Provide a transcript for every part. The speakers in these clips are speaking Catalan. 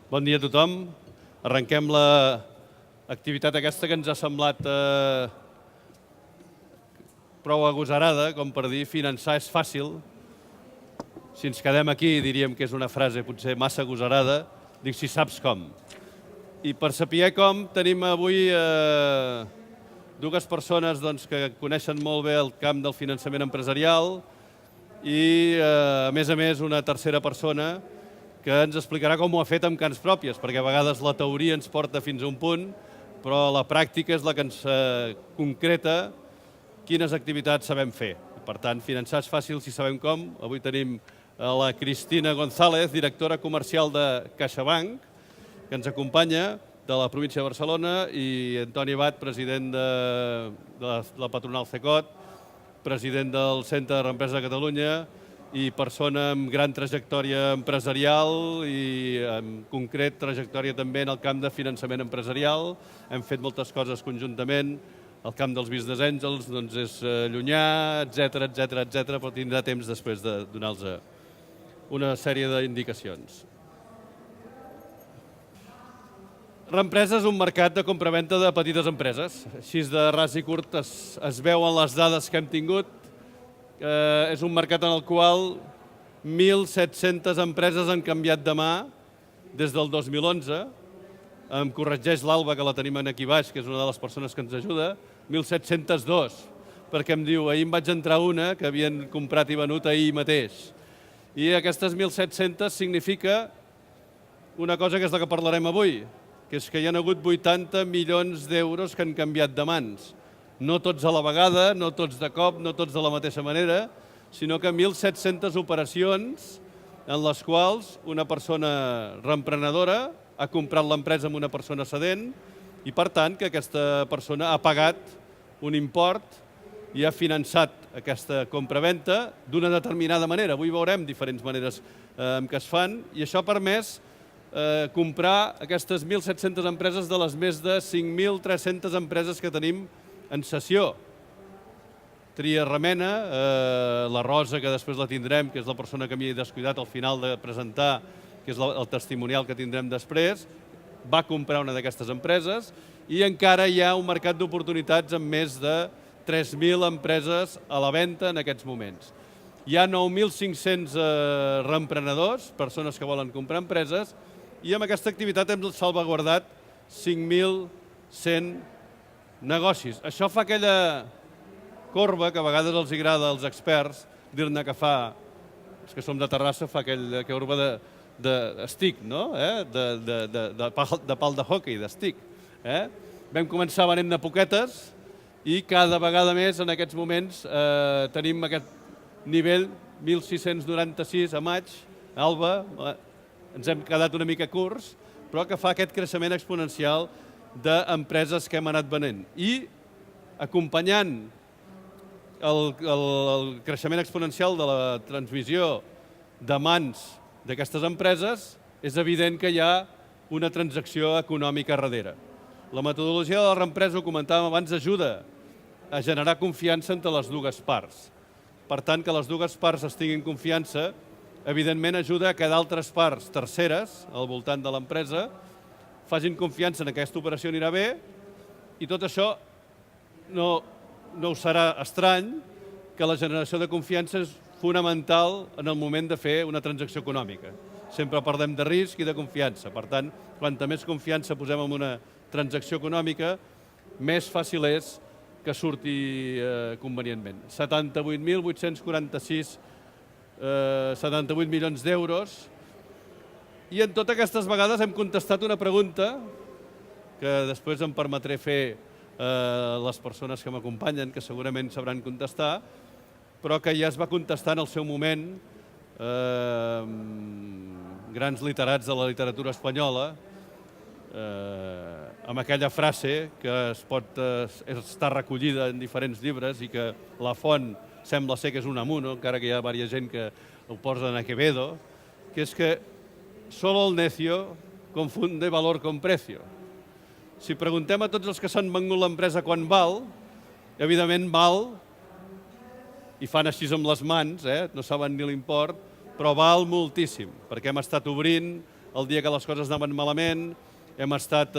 Bon dia a tothom. Arrenquem l'activitat aquesta que ens ha semblat prou agosarada, com per dir finançar és fàcil. Si ens quedem aquí diríem que és una frase potser massa agosarada, dic si saps com. I per saber com tenim avui dues persones que coneixen molt bé el camp del finançament empresarial i, a més, una tercera persona que ens explicarà com ho ha fet amb cans pròpies, perquè a vegades la teoria ens porta fins a un punt, però la pràctica és la que ens concreta quines activitats sabem fer. Per tant, finançar és fàcil si sabem com. Avui tenim la Cristina González, directora comercial de CaixaBank, que ens acompanya, de la província de Barcelona, i Antoni Abad, president de la patronal CECOT, president del Centre de Reempresa de Catalunya i persona amb gran trajectòria empresarial i, en concret, trajectòria també en el camp de finançament empresarial. Hem fet moltes coses conjuntament. El camp dels business angels és llunyà, etcètera, però tindrà temps després de donar-los una sèrie d'indicacions. Reempresa és un mercat de compravenda de petites empreses. Així de ras i curt es veuen les dades que hem tingut. És un mercat en el qual 1.700 empreses han canviat de mà des del 2011. Em corregeix l'Alba, que la tenim aquí baix, que és una de les persones que ens ajuda, 1.702, perquè em diu, ahir em vaig entrar una que havien comprat i venut ahir mateix. I aquestes 1.700 significa una cosa que és la que parlarem avui, que és que hi ha hagut 80 milions d'euros que han canviat de mans. No tots a la vegada, no tots de cop, no tots de la mateixa manera, sinó que 1.700 operacions en les quals una persona reemprenedora ha comprat l'empresa amb una persona cedent i, per tant, que aquesta persona ha pagat un import i ha finançat aquesta compra-venta d'una determinada manera. Avui veurem diferents maneres en què es fan i això ha permès comprar aquestes 1.700 empreses de les més de 5.300 empreses que tenim en sessió. Tria Remena, la Rosa, que després la tindrem, que és la persona que m'hi he descuidat al final de presentar, que és el testimonial que tindrem després, va comprar una d'aquestes empreses i encara hi ha un mercat d'oportunitats amb més de 3.000 empreses a la venda en aquests moments. Hi ha 9.500 reemprenedors, persones que volen comprar empreses, i amb aquesta activitat hem salvaguardat 5.100 negocis. Això fa aquella corba que a vegades els agrada als experts dir-ne que fa, els que som de Terrassa, fa aquella corba d'estic, no? De pal de hoquei, d'estic. Vam començar venent de poquetes i cada vegada més en aquests moments tenim aquest nivell 1.696 a maig. Alba, ens hem quedat una mica curts, però que fa aquest creixement exponencial d'empreses que hem anat venent. I acompanyant el creixement exponencial de la transmissió de mans d'aquestes empreses, és evident que hi ha una transacció econòmica darrere. La metodologia de la reempresa, ho comentàvem abans, ajuda a generar confiança entre les dues parts. Per tant, que les dues parts es tinguin confiança, evidentment ajuda a que d'altres parts terceres al voltant de l'empresa facin confiança en que aquesta operació anirà bé i tot això no us serà estrany que la generació de confiança és fonamental en el moment de fer una transacció econòmica. Sempre parlem de risc i de confiança. Per tant, quanta més confiança posem en una transacció econòmica, més fàcil és que surti convenientment. 78.846 78 milions d'euros. I en totes aquestes vegades hem contestat una pregunta que després em permetré fer les persones que m'acompanyen, que segurament sabran contestar, però que ja es va contestar en el seu moment grans literats de la literatura espanyola amb aquella frase que està recollida en diferents llibres i que la font sembla ser que és un Unamuno, encara que hi ha diversa gent que ho posa en Quevedo, que és que solo el necio confunde valor con precio. Si preguntem a tots els que s'han vengut l'empresa quan val, evidentment val, i fan així amb les mans, no saben ni l'import, però val moltíssim, perquè hem estat obrint el dia que les coses anaven malament, hem estat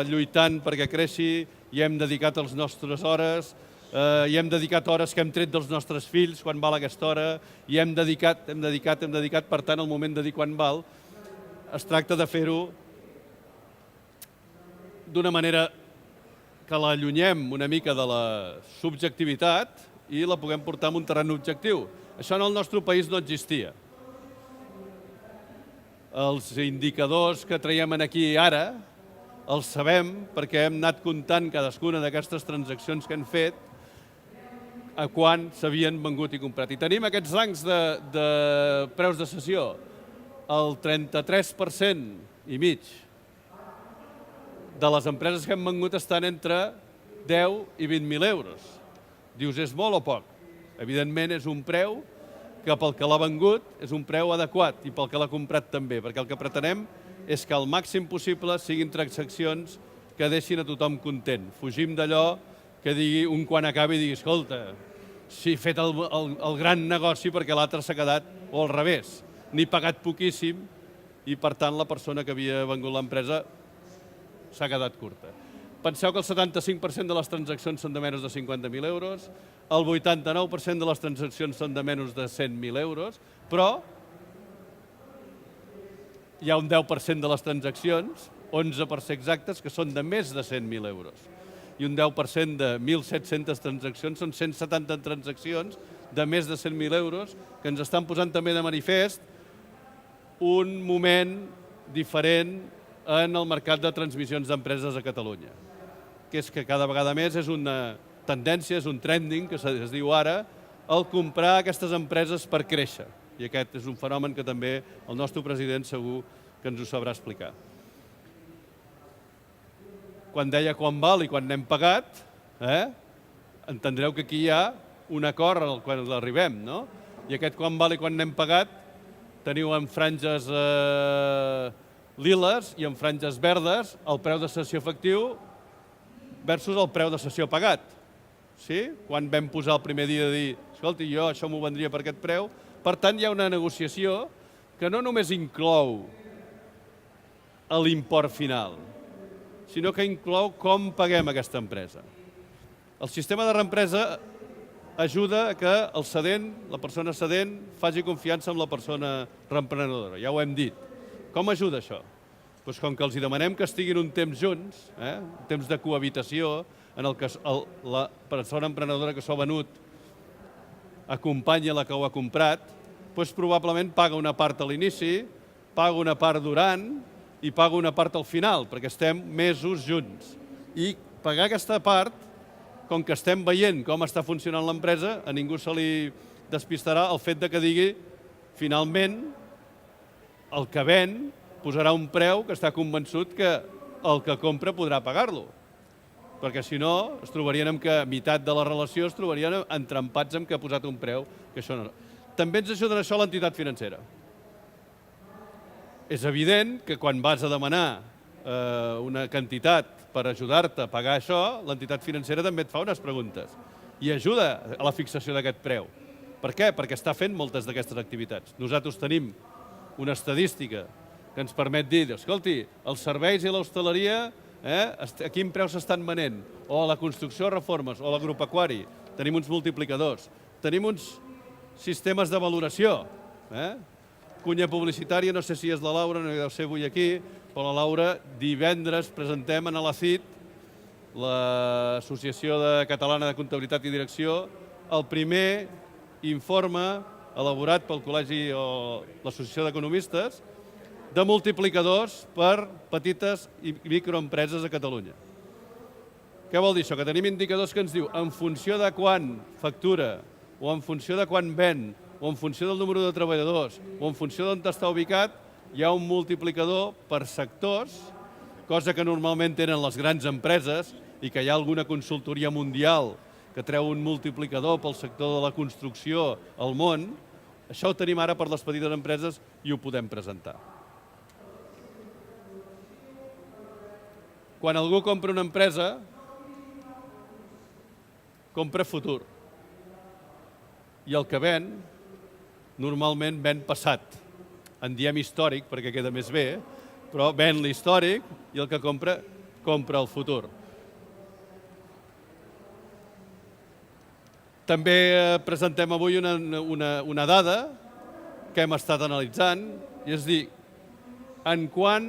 lluitant perquè creixi, i hem dedicat les nostres hores, i hem dedicat hores que hem tret dels nostres fills quan val aquesta hora, i hem dedicat, per tant, el moment de dir quan val, es tracta de fer-ho d'una manera que l'allunyem una mica de la subjectivitat i la puguem portar en un terreny objectiu. Això en el nostre país no existia. Els indicadors que traiem aquí ara els sabem perquè hem anat comptant cadascuna d'aquestes transaccions que hem fet a quan s'havien vengut i comprat. I tenim aquests rangs de preus de cessió. El 33% i mig de les empreses que hem vengut estan entre 10 i 20.000 euros. Dius, és molt o poc? Evidentment és un preu que pel que l'ha vengut és un preu adequat i pel que l'ha comprat també, perquè el que pretenem és que al màxim possible siguin transaccions que deixin a tothom content. Fugim d'allò que digui un quan acabi i digui, escolta, si he fet el gran negoci perquè l'altre s'ha quedat, o al revés, n'he pagat poquíssim i per tant la persona que havia vengut l'empresa s'ha quedat curta. Penseu que el 75% de les transaccions són de menys de 50.000 euros, el 89% de les transaccions són de menys de 100.000 euros, però hi ha un 10% de les transaccions, 11 per ser exactes, que són de més de 100.000 euros. I un 10% de 1.700 transaccions són 170 transaccions de més de 100.000 euros que ens estan posant també de manifest un moment diferent en el mercat de transmissions d'empreses a Catalunya, que és que cada vegada més és una tendència, és un trending, que es diu ara, el comprar aquestes empreses per créixer. I aquest és un fenomen que també el nostre president segur que ens ho sabrà explicar. Quan deia quan val i quan n'hem pagat, entendreu que aquí hi ha un acord quan l'arribem, no? I aquest quan val i quan n'hem pagat teniu en franges liles i en franges verdes el preu de cessió efectiu versus el preu de cessió pagat. Sí? Quan vam posar el primer dia de dir, escolti, jo això m'ho vendria per aquest preu. Per tant, hi ha una negociació que no només inclou l'import final, sinó que inclou com paguem aquesta empresa. El sistema de reempresa ajuda a que el cedent, la persona cedent, faci confiança en la persona reemprenedora. Ja ho hem dit. Com ajuda això? Doncs com que els demanem que estiguin un temps junts, un temps de cohabitació, en el que la persona emprenedora que s'ho ha venut acompanya la que ho ha comprat, doncs probablement paga una part a l'inici, paga una part durant i paga una part al final, perquè estem mesos junts. I pagar aquesta part, com que estem veient com està funcionant l'empresa, a ningú se li despistarà el fet de que digui, finalment, el que ven posarà un preu que està convençut que el que compra podrà pagar-lo. Perquè si no, es trobarien amb que a meitat de la relació es trobarien entrampats amb que ha posat un preu que això no. També ens ajuda en això l'entitat financera. És evident que quan vas a demanar una quantitat per ajudar-te a pagar això, l'entitat financera també et fa unes preguntes i ajuda a la fixació d'aquest preu. Per què? Perquè està fent moltes d'aquestes activitats. Nosaltres tenim una estadística que ens permet dir, escolti, els serveis i l'hostaleria a quin preu s'estan venent, o a la construcció, reformes, o a l'agropecuari. Tenim uns multiplicadors, tenim uns sistemes de valoració. Cunya publicitària, no sé si és la Laura, no deu ser avui aquí, però la Laura divendres presentem a la CIT, l'Associació Catalana de Comptabilitat i Direcció, el primer informe elaborat pel Col·legi o l'Associació d'Economistes de multiplicadors per petites i microempreses a Catalunya. Què vol dir això? Que tenim indicadors que ens diu en funció de quan factura, o en funció de quan ven, o en funció del número de treballadors, o en funció d'on està ubicat, hi ha un multiplicador per sectors, cosa que normalment tenen les grans empreses i que hi ha alguna consultoria mundial que treu un multiplicador pel sector de la construcció al món. Això ho tenim ara per les petites empreses i ho podem presentar. Quan algú compra una empresa, compra futur. I el que ven, normalment ven passat. En diem històric, perquè queda més bé, però ven l'històric i el que compra, compra el futur. També presentem avui una dada que hem estat analitzant, i és dir, en quant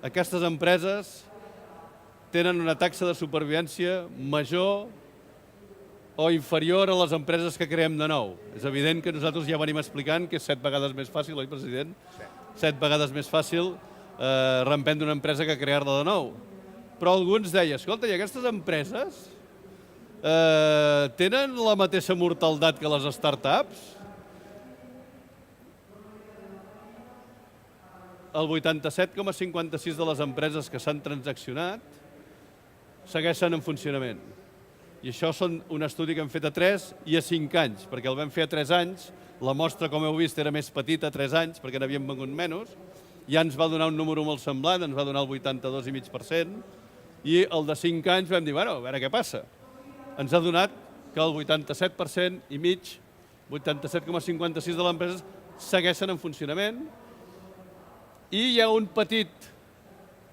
aquestes empreses tenen una taxa de supervivència major o inferior a les empreses que creem de nou. És evident que nosaltres ja venim explicant que és 7 vegades més fàcil, oi, president? 7 vegades més fàcil reemprendre una empresa que crear-la de nou. Però algú ens deia, escolta, i aquestes empreses tenen la mateixa mortaldat que les startups? El 87,56% de les empreses que s'han transaccionat segueixen en funcionament. I això són un estudi que hem fet a 3 i a 5 anys, perquè el vam fer a 3 anys, la mostra, com heu vist, era més petita a 3 anys, perquè n'havíem vengut menys, ja ens va donar un número molt semblant, ens va donar el 82,5%, i el de 5 anys vam dir, bueno, a veure què passa. Ens ha donat que el 87% i mig, 87,56% de les empreses segueixen en funcionament, i hi ha un petit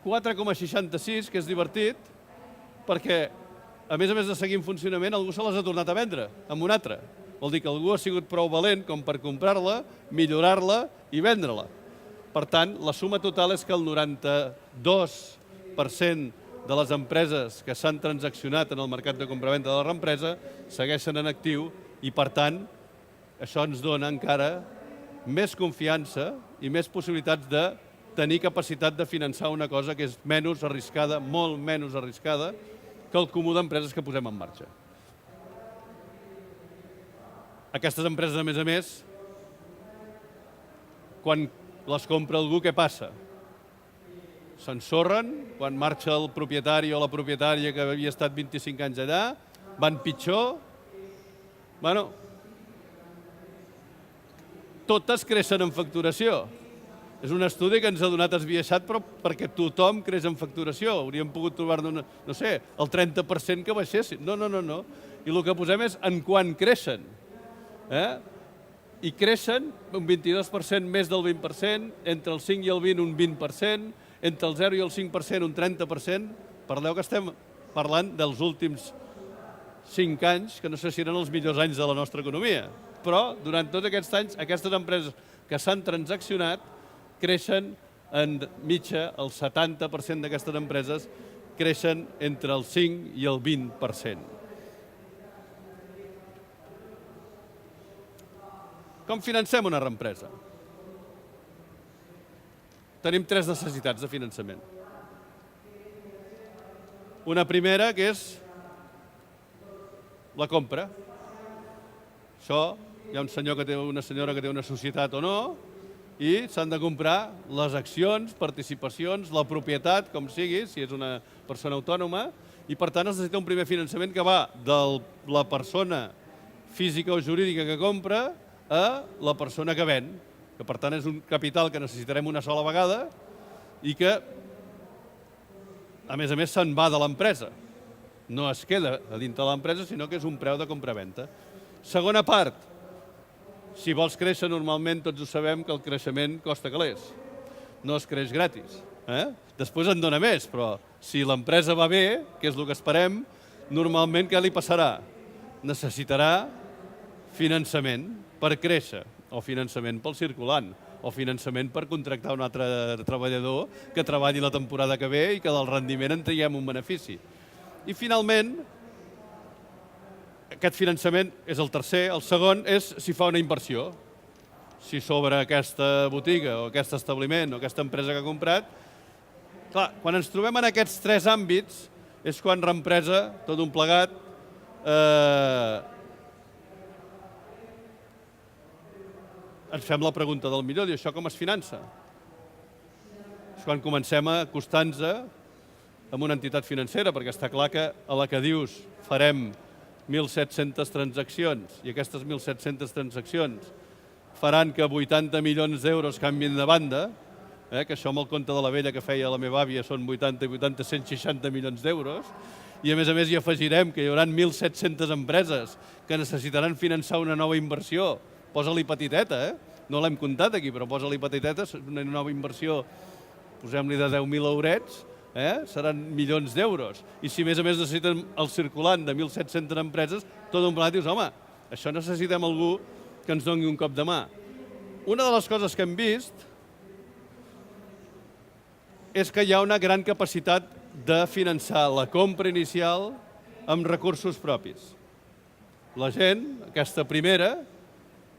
4,66, que és divertit, perquè, a més de seguir en funcionament, algú se les ha tornat a vendre amb un altre. Vol dir que algú ha sigut prou valent com per comprar-la, millorar-la i vendre-la. Per tant, la suma total és que el 92% de les empreses que s'han transaccionat en el mercat de compravenda de la reempresa segueixen en actiu i, per tant, això ens dona encara més confiança i més possibilitats de tenir capacitat de finançar una cosa que és menys arriscada, molt menys arriscada, que el comú d'empreses que posem en marxa. Aquestes empreses, a més, quan les compra algú, què passa? S'ensorren, quan marxa el propietari o la propietària que havia estat 25 anys allà, van pitjor. Bueno, totes creixen en facturació. És un estudi que ens ha donat esbiaixat, però perquè tothom creix en facturació. Hauríem pogut trobar-ne, no sé, el 30% que baixessin. No. I el que posem és en quant creixen. I creixen un 22% més del 20%, entre el 5 i el 20 un 20%, entre el 0 i el 5% un 30%. Parleu que estem parlant dels últims 5 anys, que no sé si eren els millors anys de la nostra economia. Però durant tots aquests anys, aquestes empreses que s'han transaccionat creixen en mitja, el 70% d'aquestes empreses creixen entre el 5 i el 20%. Com financem una reempresa? Tenim 3 necessitats de finançament. Una primera, que és la compra. Això, hi ha una senyora que té una societat o no, i s'han de comprar les accions, participacions, la propietat, com sigui, si és una persona autònoma, i per tant es necessita un primer finançament que va de la persona física o jurídica que compra a la persona que ven, que per tant és un capital que necessitarem una sola vegada i que, a més, se'n va de l'empresa. No es queda a dintre de l'empresa, sinó que és un preu de compra-venda. Segona part, si vols créixer, normalment tots ho sabem que el creixement costa calés. No es creix gratis. Després en dona més, però si l'empresa va bé, que és el que esperem, normalment què li passarà? Necessitarà finançament per créixer, o finançament pel circulant, o finançament per contractar un altre treballador que treballi la temporada que ve i que del rendiment en traiem un benefici. I finalment, aquest finançament és el tercer. El segon és si fa una inversió. Si sobre aquesta botiga o aquest establiment o aquesta empresa que ha comprat. Clar, quan ens trobem en aquests 3 àmbits és quan reempresa, tot un plegat, ens fem la pregunta del millor, i això com es finança? És quan comencem a acostar-nos amb una entitat financera, perquè està clar que a la que dius farem 1.700 transaccions i aquestes 1.700 transaccions faran que 80 milions d'euros canvien de banda, que això amb el compte de la vella que feia la meva àvia són 80 i 80, 160 milions d'euros, i a més hi afegirem que hi haurà 1.700 empreses que necessitaran finançar una nova inversió. Posa-li petiteta, no l'hem comptat aquí, però posa-li petiteta, una nova inversió posem-li de 10.000 eurets, seran milions d'euros. I si a més necessiten el circulant de 1.700 empreses, tot un plat dius, home, això necessitem algú que ens doni un cop de mà. Una de les coses que hem vist és que hi ha una gran capacitat de finançar la compra inicial amb recursos propis. La gent, aquesta primera,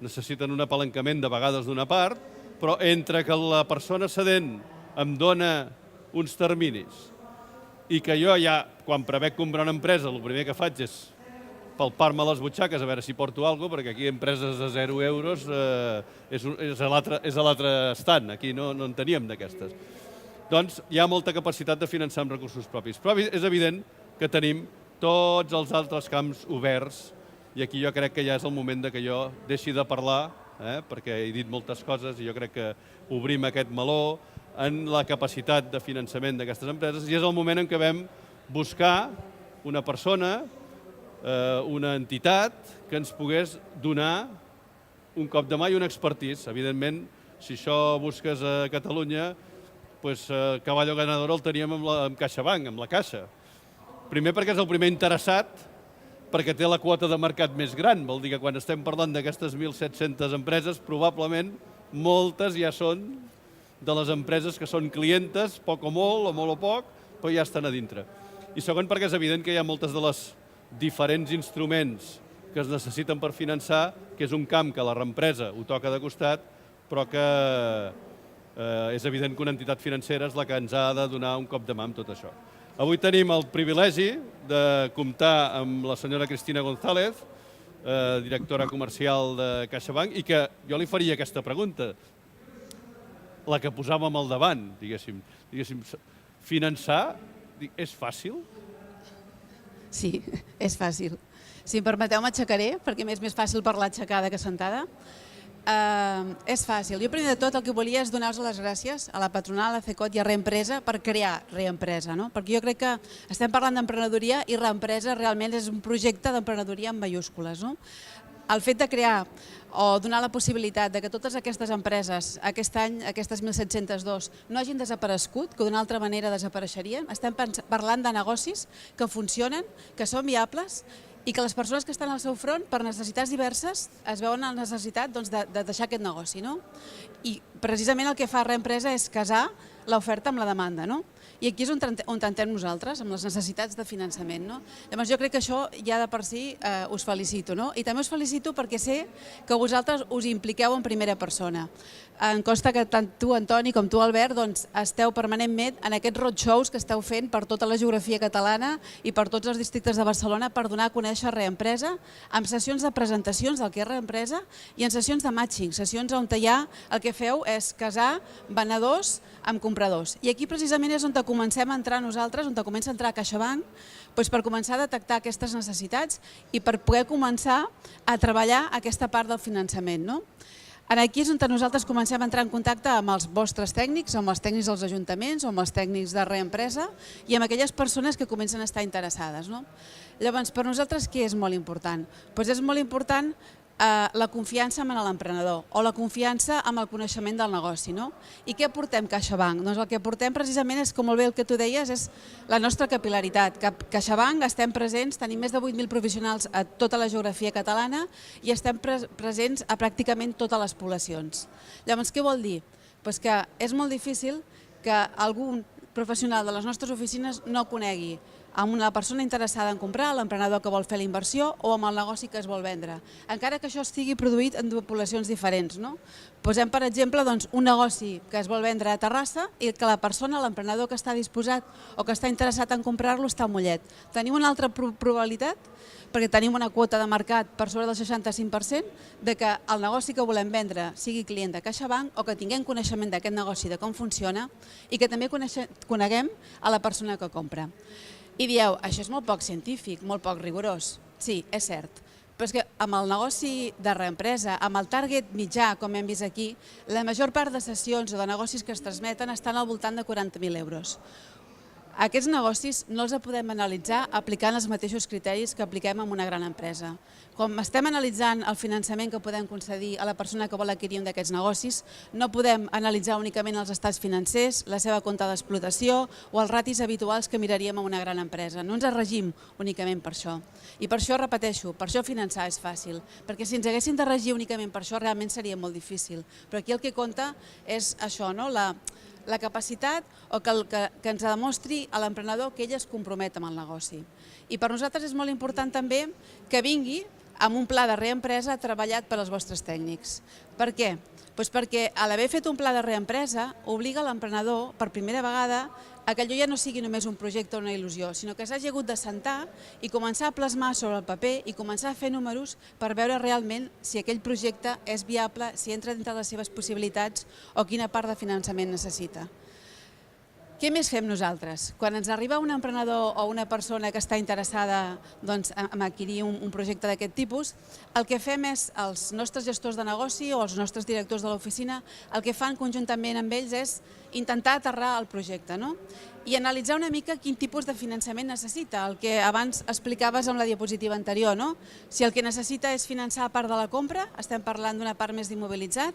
necessiten un apalancament de vegades d'una part, però entre que la persona cedent em dona uns terminis i que jo ja, quan prevec comprar una empresa, el primer que faig és palpar-me les butxaques a veure si porto alguna cosa, perquè aquí empreses de 0 euros és a l'altre estant, aquí no en teníem d'aquestes. Doncs hi ha molta capacitat de finançar amb recursos propis. Però és evident que tenim tots els altres camps oberts i aquí jo crec que ja és el moment que jo deixi de parlar, perquè he dit moltes coses i jo crec que obrim aquest meló en la capacitat de finançament d'aquestes empreses i és el moment en què vam buscar una persona, una entitat que ens pogués donar un cop de mà i un expertís. Evidentment, si això busques a Catalunya, Caballo Ganador el teníem amb CaixaBank, amb la Caixa. Primer perquè és el primer interessat, perquè té la quota de mercat més gran. Vol dir que quan estem parlant d'aquestes 1.700 empreses, probablement moltes ja són de les empreses que són clientes, poc o molt o poc, però ja estan a dintre. I segon, perquè és evident que hi ha moltes de les diferents instruments que es necessiten per finançar, que és un camp que la reempresa ho toca de costat, però que és evident que una entitat financera és la que ens ha de donar un cop de mà amb tot això. Avui tenim el privilegi de comptar amb la senyora Cristina González, directora comercial de CaixaBank, i que jo li faria aquesta pregunta, la que posàvem al davant, diguéssim. Finançar és fàcil? Sí, és fàcil. Si em permeteu, m'aixecaré, perquè m'és més fàcil parlar aixecada que sentada. És fàcil. Jo primer de tot el que volia és donar-vos les gràcies a la patronal, a CECOT i a Reempresa per crear Reempresa, perquè jo crec que estem parlant d'emprenedoria i Reempresa realment és un projecte d'emprenedoria en mayúscules. El fet de crear o donar la possibilitat de que totes aquestes empreses aquest any, aquestes 1.702, no hagin desaparegut, que d'una altra manera desapareixerien. Estem parlant de negocis que funcionen, que són viables i que les persones que estan al seu front, per necessitats diverses, es veuen la necessitat de deixar aquest negoci. I precisament el que fa Reempresa és casar l'oferta amb la demanda. I aquí és on tentem nosaltres, amb les necessitats de finançament. Llavors jo crec que això ja de per si us felicito. I també us felicito perquè sé que vosaltres us impliqueu en primera persona. Em consta que tant tu, Antoni, com tu, Albert, esteu permanentment en aquests roadshows que esteu fent per tota la geografia catalana i per tots els districtes de Barcelona per donar a conèixer Reempresa, amb sessions de presentacions del que és Reempresa i en sessions de matching, sessions on ja el que feu és casar venedors amb compradors. I aquí precisament és on comencem a entrar nosaltres, on comença a entrar CaixaBank, per començar a detectar aquestes necessitats i per poder començar a treballar aquesta part del finançament. Aquí és on nosaltres comencem a entrar en contacte amb els vostres tècnics, amb els tècnics dels ajuntaments, amb els tècnics de Reempresa i amb aquelles persones que comencen a estar interessades. Llavors, per nosaltres què és molt important? És molt important la confiança en l'emprenedor o la confiança en el coneixement del negoci. I què aportem CaixaBank? Doncs el que aportem precisament és, com molt bé el que tu deies, és la nostra capil·laritat. CaixaBank estem presents, tenim més de 8.000 professionals a tota la geografia catalana i estem presents a pràcticament totes les poblacions. Llavors, què vol dir? Que és molt difícil que algun professional de les nostres oficines no conegui amb una persona interessada en comprar, l'emprenedor que vol fer la inversió o amb el negoci que es vol vendre, encara que això estigui produït en dues poblacions diferents. Posem, per exemple, un negoci que es vol vendre a Terrassa i que la persona, l'emprenedor que està disposat o que està interessat en comprar-lo està a Mollet. Tenim una altra probabilitat, perquè tenim una quota de mercat per sobre del 65%, de que el negoci que volem vendre sigui client de CaixaBank o que tinguem coneixement d'aquest negoci, de com funciona, i que també coneguem a la persona que compra. I dieu, això és molt poc científic, molt poc rigorós. Sí, és cert. Però és que amb el negoci de Reempresa, amb el target mitjà, com hem vist aquí, la major part de sessions o de negocis que es transmeten estan al voltant de 40.000 euros. Aquests negocis no els podem analitzar aplicant els mateixos criteris que apliquem en una gran empresa. Com estem analitzant el finançament que podem concedir a la persona que vol adquirir un d'aquests negocis, no podem analitzar únicament els estats financers, la seva compte d'explotació o els ratis habituals que miraríem en una gran empresa. No ens regim únicament per això. I per això, repeteixo, per això finançar és fàcil, perquè si ens haguéssim de regir únicament per això realment seria molt difícil. Però aquí el que compta és això, la capacitat o que ens demostri a l'emprenedor que ell es compromet amb el negoci. I per nosaltres és molt important també que vingui amb un pla de reempresa treballat per als vostres tècnics. Per què? Doncs perquè a l'haver fet un pla de reempresa obliga l'emprenedor per primera vegada a que allò ja no sigui només un projecte o una il·lusió, sinó que s'hagi hagut de sentar i començar a plasmar sobre el paper i començar a fer números per veure realment si aquell projecte és viable, si entra dintre les seves possibilitats o quina part de finançament necessita. Què més fem nosaltres? Quan ens arriba un emprenedor o una persona que està interessada en adquirir un projecte d'aquest tipus, el que fem és, els nostres gestors de negoci o els nostres directors de l'oficina, el que fan conjuntament amb ells és intentar aterrar el projecte i analitzar una mica quin tipus de finançament necessita, el que abans explicaves amb la diapositiva anterior. Si el que necessita és finançar part de la compra, estem parlant d'una part més d'immobilitzat.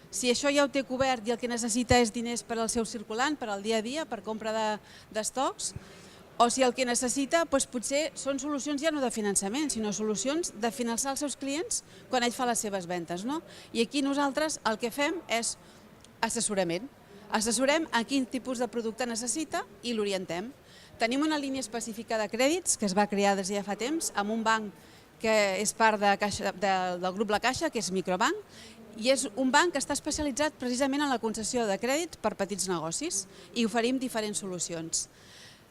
Si això ja ho té cobert i el que necessita és diners per al seu circulant, per al dia a dia, per compra d'estocs, o si el que necessita potser són solucions ja no de finançament, sinó solucions de finançar els seus clients quan ell fa les seves ventes. I aquí nosaltres el que fem és assessorament. Assessorem a quin tipus de producte necessita i l'orientem. Tenim una línia específica de crèdits que es va crear des de ja fa temps amb un banc que és part del grup La Caixa, que és Microbank, i és un banc que està especialitzat precisament en la concessió de crèdit per petits negocis i oferim diferents solucions.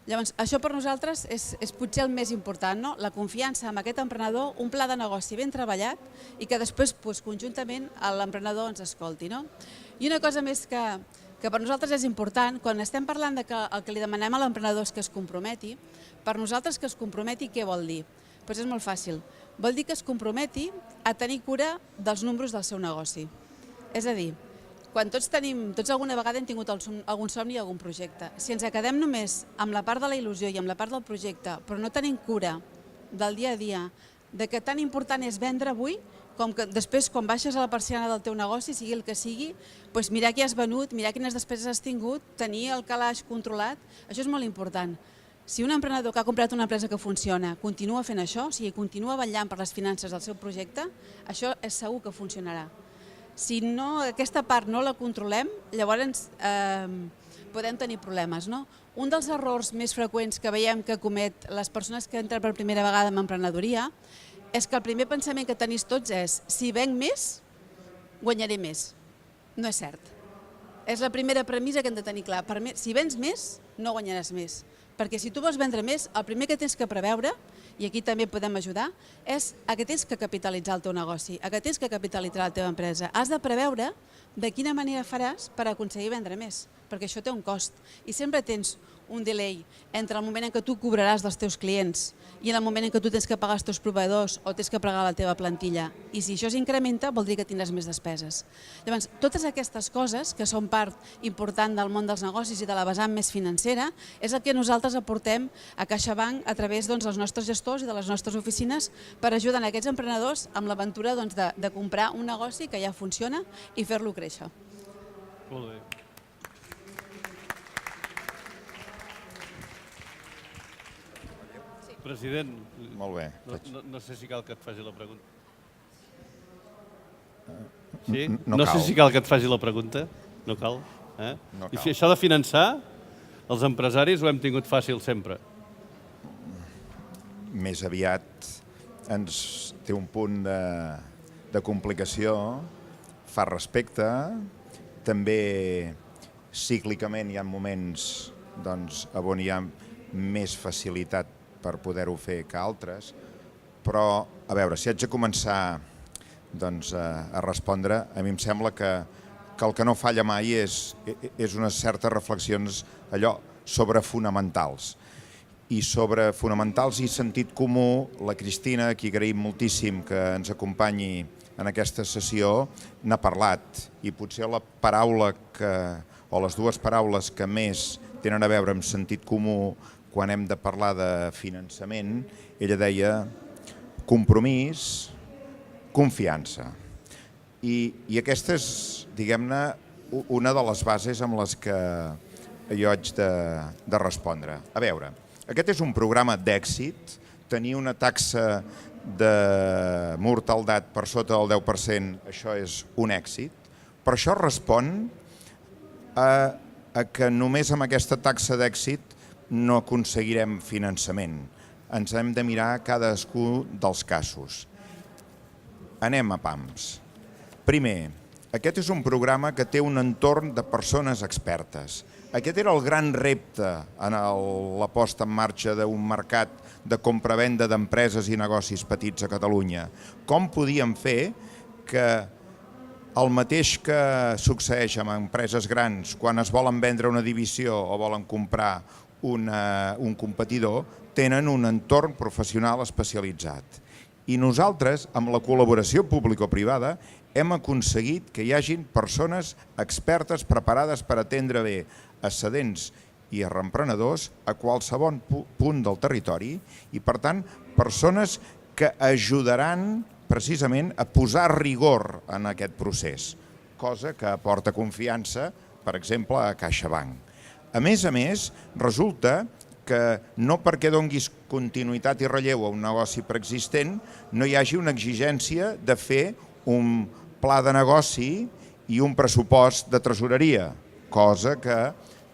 Llavors, això per nosaltres és potser el més important, la confiança en aquest emprenedor, un pla de negoci ben treballat i que després conjuntament l'emprenedor ens escolti. I una cosa més que per nosaltres és important, quan estem parlant que el que li demanem a l'emprenedor és que es comprometi, per nosaltres que es comprometi què vol dir? Doncs és molt fàcil. Vol dir que es comprometi a tenir cura dels números del seu negoci. És a dir, quan tots alguna vegada hem tingut algun somni o algun projecte, si ens quedem només amb la part de la il·lusió i amb la part del projecte, però no tenim cura del dia a dia, de que tan important és vendre avui, com que després, quan baixes a la persiana del teu negoci, sigui el que sigui, mirar què has venut, mirar quines despeses has tingut, tenir el calaix controlat, això és molt important. Si un emprenedor que ha comprat una empresa que funciona continua fent això, o sigui, continua vetllant per les finances del seu projecte, això és segur que funcionarà. Si aquesta part no la controlem, llavors podem tenir problemes. Un dels errors més freqüents que veiem que comet les persones que entren per primera vegada en emprenedoria és que el primer pensament que tenim tots és si venc més, guanyaré més. No és cert. És la primera premissa que hem de tenir clar. Si vens més, no guanyaràs més. Perquè si tu vols vendre més, el primer que tens que preveure, i aquí també podem ajudar, és que tens que capitalitzar el teu negoci, que tens que capitalitzar la teva empresa. Has de preveure de quina manera faràs per aconseguir vendre més, perquè això té un cost. I sempre tens un delay entre el moment en què tu cobraràs dels teus clients i en el moment en què tu tens que pagar els teus proveïdors o tens que pagar la teva plantilla. I si això s'incrementa, vol dir que tindràs més despeses. Llavors, totes aquestes coses, que són part important del món dels negocis i de la vessant més financera, és el que nosaltres aportem a CaixaBank a través dels nostres gestors i de les nostres oficines per ajudar aquests emprenedors amb l'aventura de comprar un negoci que ja funciona i fer-lo créixer. Molt bé. President, molt bé. No sé si cal que et faci la pregunta. Sí? No No sé cal. si cal que et faci la pregunta. No cal? No I cal. si això de finançar, els empresaris ho hem tingut fàcil sempre. Més aviat ens té un punt de complicació, fa respecte, també cíclicament hi ha moments on hi ha més facilitat per poder-ho fer que altres, però, a veure, si haig de començar a respondre, a mi em sembla que el que no falla mai és unes certes reflexions sobre fonamentals. I sobre fonamentals i sentit comú, la Cristina, a qui agraïm moltíssim que ens acompanyi en aquesta sessió, n'ha parlat. I potser la paraula o les dues paraules que més tenen a veure amb sentit comú quan hem de parlar de finançament. Ella deia compromís, confiança. I aquesta és, diguem-ne, una de les bases amb les que jo haig de respondre. A veure, aquest és un programa d'èxit. Tenir una taxa de mortaldat per sota del 10%, això és un èxit, però això respon a que només amb aquesta taxa d'èxit no aconseguirem finançament. Ens hem de mirar cadascun dels casos. Anem a pams. Primer, aquest és un programa que té un entorn de persones expertes. Aquest era el gran repte en la posta en marxa d'un mercat de compra-venda d'empreses i negocis petits a Catalunya. Com podíem fer que el mateix que succeeix amb empreses grans quan es volen vendre una divisió o volen comprar un competidor, tenen un entorn professional especialitzat. I nosaltres, amb la col·laboració público-privada, hem aconseguit que hi hagin persones expertes preparades per atendre bé a cedents i a emprenedors a qualsevol punt del territori i, per tant, persones que ajudaran precisament a posar rigor en aquest procés, cosa que aporta confiança, per exemple, a CaixaBank. A més, resulta que no perquè donguis continuïtat i relleu a un negoci preexistent no hi hagi una exigència de fer un pla de negoci i un pressupost de tresoreria, cosa que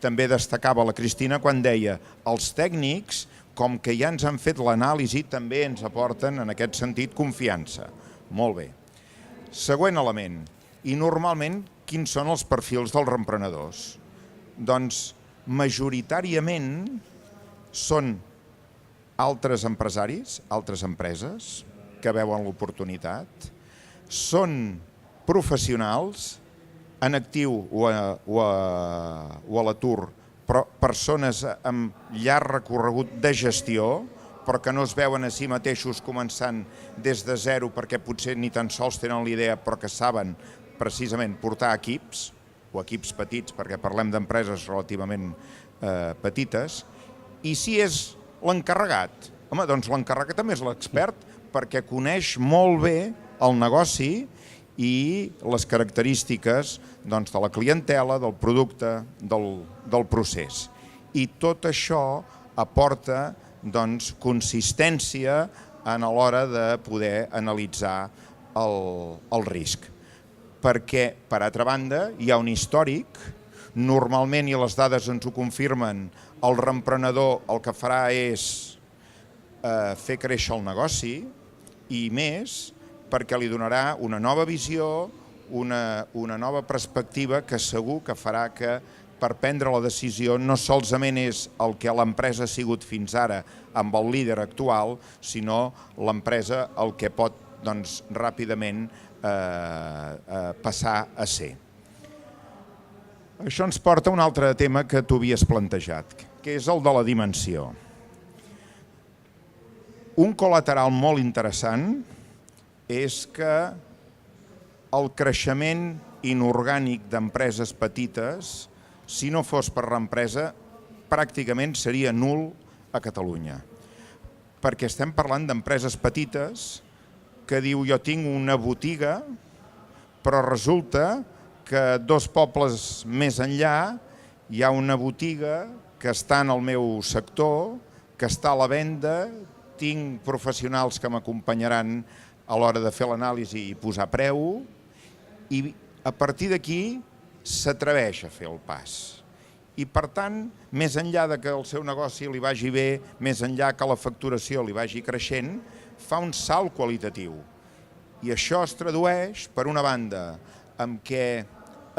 també destacava la Cristina quan deia els tècnics, com que ja ens han fet l'anàlisi, també ens aporten en aquest sentit confiança. Molt bé. Següent element. I normalment, quins són els perfils dels emprenedors? Doncs majoritàriament són altres empresaris, altres empreses que veuen l'oportunitat, són professionals en actiu o a l'atur, però persones amb llarg recorregut de gestió, però que no es veuen a si mateixos començant des de zero perquè potser ni tan sols tenen la idea, però que saben precisament portar equips, o equips petits, perquè parlem d'empreses relativament petites, i si és l'encarregat, home, doncs l'encarregat també és l'expert perquè coneix molt bé el negoci i les característiques de la clientela, del producte, del procés. I tot això aporta consistència a l'hora de poder analitzar el risc. Perquè, per altra banda, hi ha un històric, normalment, i les dades ens ho confirmen, el reemprenedor el que farà és fer créixer el negoci i més perquè li donarà una nova visió, una nova perspectiva que segur que farà que per prendre la decisió no solament és el que l'empresa ha sigut fins ara amb el líder actual, sinó l'empresa el que pot ràpidament passar a ser. Això ens porta a un altre tema que tu havies plantejat, que és el de la dimensió. Un col·lateral molt interessant és que el creixement inorgànic d'empreses petites, si no fos per l'empresa, pràcticament seria nul a Catalunya. Perquè estem parlant d'empreses petites que diu jo tinc una botiga, però resulta que 2 pobles més enllà hi ha una botiga que està en el meu sector, que està a la venda, tinc professionals que m'acompanyaran a l'hora de fer l'anàlisi i posar preu, i a partir d'aquí s'atreveix a fer el pas. I per tant, més enllà de que el seu negoci li vagi bé, més enllà que la facturació li vagi creixent, fa un salt qualitatiu. I això es tradueix, per una banda, en què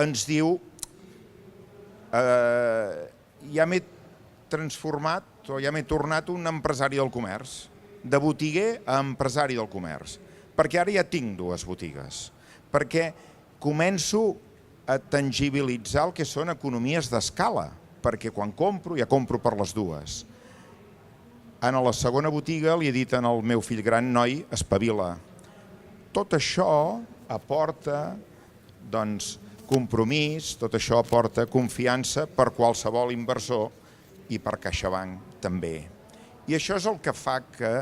ens diu ja m'he transformat o ja m'he tornat un empresari del comerç, de botiguer a empresari del comerç, perquè ara ja tinc 2 botigues, perquè començo a tangibilitzar el que són economies d'escala, perquè quan compro, ja compro per les 2. En la segona botiga li he dit al meu fill gran, noi, espavila. Tot això aporta compromís, tot això aporta confiança per qualsevol inversor i per CaixaBank també. I això és el que fa que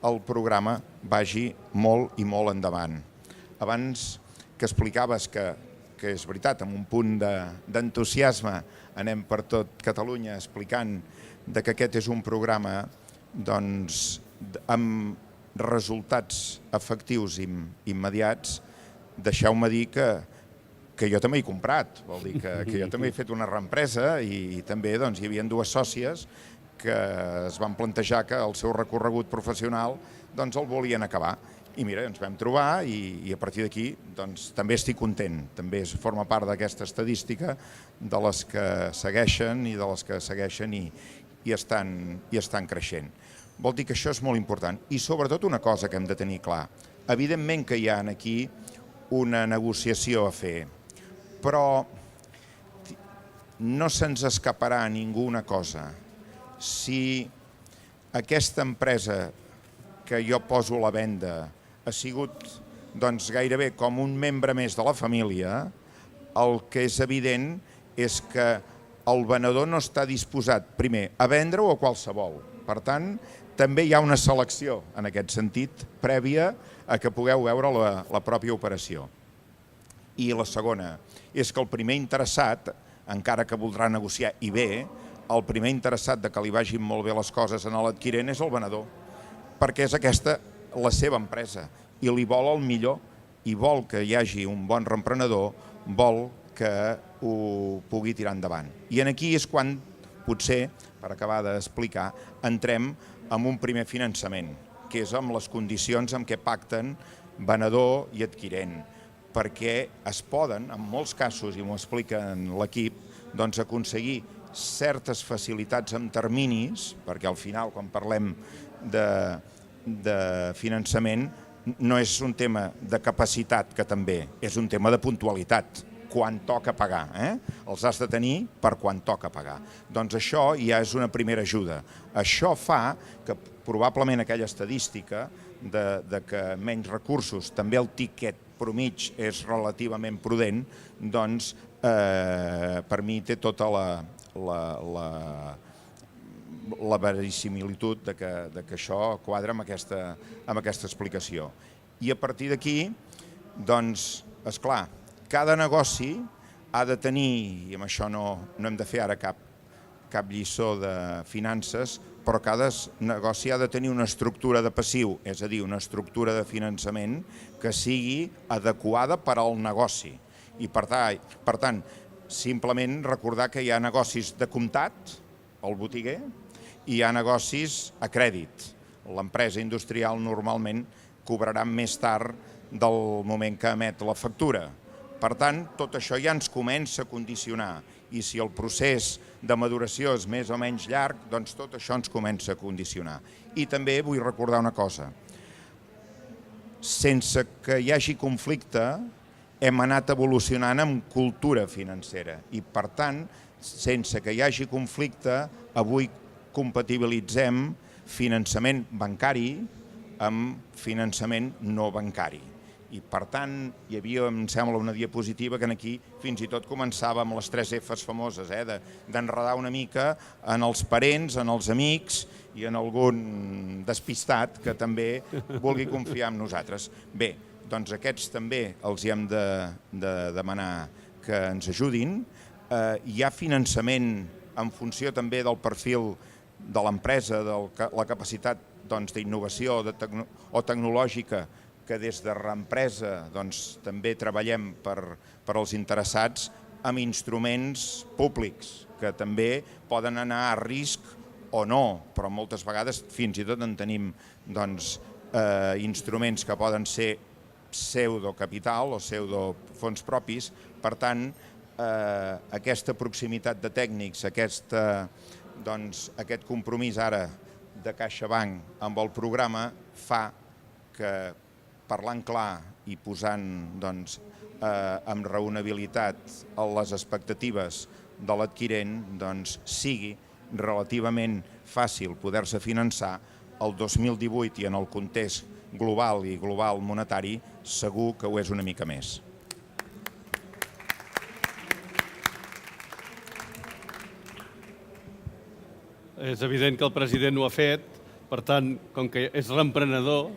el programa vagi molt i molt endavant. Abans que explicaves que és veritat, amb un punt d'entusiasme anem per tot Catalunya explicant que aquest és un programa doncs, amb resultats efectius immediats, deixeu-me dir que jo també he comprat, vol dir que jo també he fet una reempresa i també doncs, hi havia dues sòcies que es van plantejar que el seu recorregut professional doncs, el volien acabar. I mira, ens vam trobar i a partir d'aquí doncs, també estic content, també forma part d'aquesta estadística de les que segueixen i de les que segueixen i estan creixent. Vol dir que això és molt important. I sobretot una cosa que hem de tenir clar. Evidentment que hi ha aquí una negociació a fer, però no se'ns escaparà a ningú una cosa. Si aquesta empresa que jo poso a la venda ha sigut doncs, gairebé com un membre més de la família, el que és evident és que el venedor no està disposat, primer, a vendre-ho a qualsevol. Per tant, també hi ha una selecció, en aquest sentit, prèvia a que pugueu veure la pròpia operació. I la segona és que el primer interessat, encara que voldrà negociar i bé, el primer interessat que li vagin molt bé les coses a l'adquirent és el venedor, perquè és aquesta la seva empresa i li vol el millor i vol que hi hagi un bon reemprenedor, vol que ho pugui tirar endavant. I aquí és quan, potser, per acabar d'explicar, entrem en un primer finançament, que és amb les condicions en què pacten venedor i adquirent, perquè es poden, en molts casos, i m'ho expliquen l'equip, doncs aconseguir certes facilitats amb terminis, perquè al final, quan parlem de finançament, no és un tema de capacitat, que també, és un tema de puntualitat, quan toca pagar. Els has de tenir per quan toca pagar. Doncs això ja és una primera ajuda. Això fa que probablement aquella estadística de que menys recursos, també el tiquet promig és relativament prudent, doncs per mi té tota la verisimilitud de que això quadra amb aquesta explicació. I a partir d'aquí, doncs, esclar, cada negoci ha de tenir, i amb això no hem de fer ara cap lliçó de finances, però cada negoci ha de tenir una estructura de passiu, és a dir, una estructura de finançament que sigui adequada per al negoci. I per tant, simplement recordar que hi ha negocis de comptat, el botiguer, i hi ha negocis a crèdit. L'empresa industrial normalment cobrarà més tard del moment que emet la factura. Per tant, tot això ja ens comença a condicionar i si el procés de maduració és més o menys llarg, doncs tot això ens comença a condicionar. I també vull recordar una cosa. Sense que hi hagi conflicte, hem anat evolucionant en cultura financera i, per tant, sense que hi hagi conflicte, avui compatibilitzem finançament bancari amb finançament no bancari. I, per tant, hi havia, em sembla, una diapositiva que aquí fins i tot començava amb les 3 Fs famoses, d'enredar una mica en els parents, en els amics i en algun despistat que també vulgui confiar en nosaltres. Bé, doncs aquests també els hi hem de demanar que ens ajudin. Hi ha finançament en funció també del perfil de l'empresa, de la capacitat d'innovació o tecnològica, que des de reempresa també treballem per als interessats amb instruments públics, que també poden anar a risc o no, però moltes vegades fins i tot en tenim instruments que poden ser pseudocapital o pseudofons propis. Per tant, aquesta proximitat de tècnics, aquest compromís ara de CaixaBank amb el programa fa que, parlant clar i posant amb raonabilitat les expectatives de l'adquirent, sigui relativament fàcil poder-se finançar el 2018 i en el context global i global monetari segur que ho és una mica més. és evident que el president ho ha fet, per tant, com que és l'emprenedor,